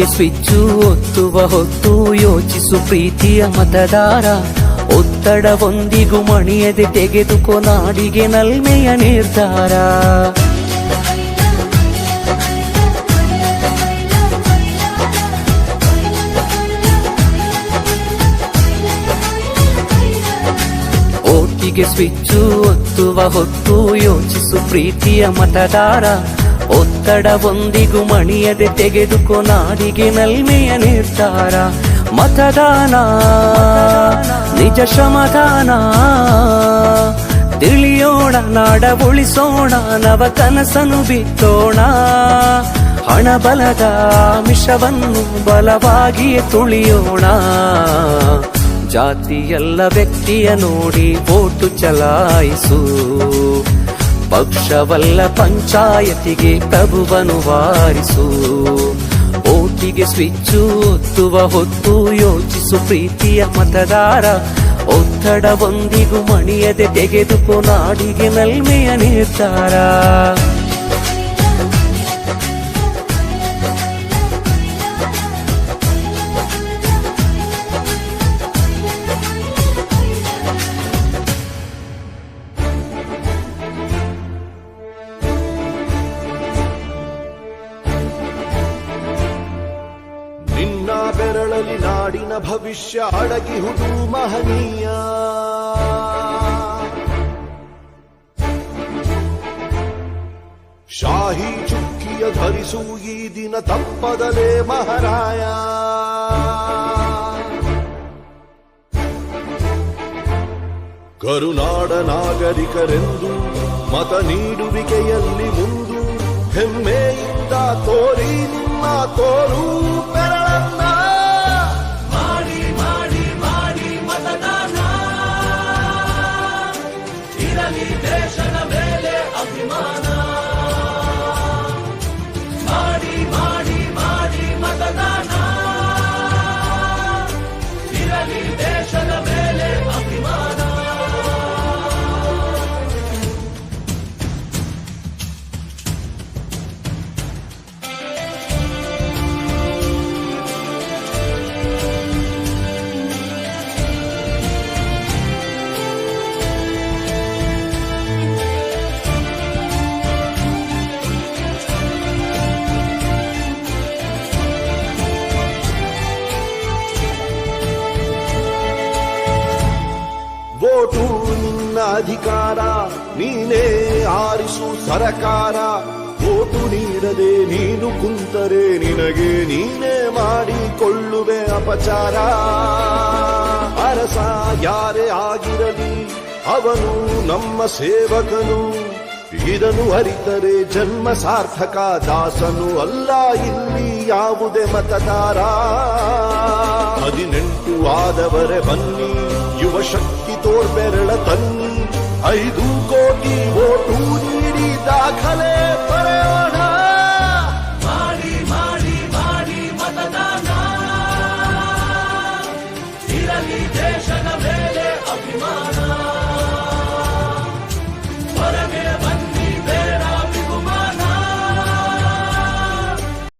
ಓಟಿಗೆ switch ಒತ್ತುವ ಹೊತ್ತು ಯೋಚಿಸು ಪ್ರೀತಿಯ ಮತದಾರ. ಒತ್ತಡವೊಂದಿಗೂ ಮಣಿಯದೆ ತೆಗೆದುಕೋ ನಾಡಿಗೆ ನಲ್ಮೆಯ ನಿರ್ಧಾರ. ಓಟಿಗೆ ಸ್ವಿಚ್ಚು ಒತ್ತುವ ಹೊತ್ತು ಯೋಚಿಸು ಪ್ರೀತಿಯ ಮತದಾರ. ಒತ್ತಡವೊಂದಿಗೂ ಮಣಿಯದೆ ತೆಗೆದುಕೋ ನಾಡಿಗೆ ನಲ್ಮೆಯ ನಿರ್ಧಾರ. ಮತದಾನ ನಿಜ ಶ್ರಮದಾನ, ತಿಳಿಯೋಣ ನಾಡ ಉಳಿಸೋಣ, ನವ ಕನಸನ್ನು ಬಿತ್ತೋಣ. ಹಣಬಲದ ಮಿಷವನ್ನು ಬಲವಾಗಿಯೇ ತುಳಿಯೋಣ. ಜಾತಿಯಲ್ಲ ವ್ಯಕ್ತಿಯ ನೋಡಿ ವೋಟು ಚಲಾಯಿಸು. ಪಕ್ಷವಲ್ಲ ಪಂಚಾಯತಿಗೆ ಪ್ರಭುವನ್ನು ವಾರಿಸು. ಓಟಿಗೆ ಸ್ವಿಚ್ಚು ಒತ್ತುವ ಹೊತ್ತು ಯೋಚಿಸು ಪ್ರೀತಿಯ ಮತದಾರ. ಒತ್ತಡವೊಂದಿಗೂ ಮಣಿಯದೆ ತೆಗೆದುಕೋ ನಾಡಿಗೆ ನಲ್ಮೆಯ ನಿರ್ಧಾರ. ನಿನ್ನ ಬೆರಳಲಿ ನಾಡಿನ ಭವಿಷ್ಯ ಅಡಗಿಹುದು ಮಹನೀಯ. ಶಾಹಿ ಚುಕ್ಕಿಯ ಧರಿಸು ಈ ದಿನ ತಪ್ಪದಲೇ ಮಹಾರಾಯ. ಕರುನಾಡ ನಾಗರಿಕರೆಂದು ಮತ ನೀಡುವಿಕೆಯಲ್ಲಿ ಮುಂದು ಹೆಮ್ಮೆಯಿಂದ ತೋರಿ ನಿಮ್ಮ ತೋರು ಬೆರಳನ್ನ. ಮಾಡಿ ಮಾಡಿ ಮಾಡಿ ಮತದಾನ, ಇರಲಿ ದೇಶದ ಮೇಲೆ ಅಭಿಮಾನ. ಮಾಡಿ ಮಾಡಿ ಮಾಡಿ ಮತದಾನ, ಇರಲಿ ದೇಶದ ಮೇಲೆ ಅಭಿಮಾನ. ವೋಟು ನಿನ್ನ ಅಧಿಕಾರ, ನೀನೇ ಆರಿಸು ಸರಕಾರ. ವೋಟು ನೀಡದೆ ನೀನು ಕುಂತರೆ ನಿನಗೆ ನೀನೇ ಮಾಡಿಕೊಳ್ಳುವೆ ಅಪಚಾರ. ಅರಸ ಯಾರೇ ಆಗಿರಲಿ ಅವನು ನಮ್ಮ ಸೇವಕನು. ಇದನ್ನು ಅರಿತರೆ ಜನ್ಮ ಸಾರ್ಥಕ, ದಾಸನು ಅಲ್ಲ ಇಲ್ಲಿ ಯಾವುದೇ ಮತದಾರ. 18 ಆದವರೇ ಬನ್ನಿ, ಯುವ ಶಕ್ತಿ ತೋರ್ಬೆರಳ ತನ್ನಿ. 5 ಕೋಟಿ ವೋಟು ನೀಡಿ ದಾಖಲೆ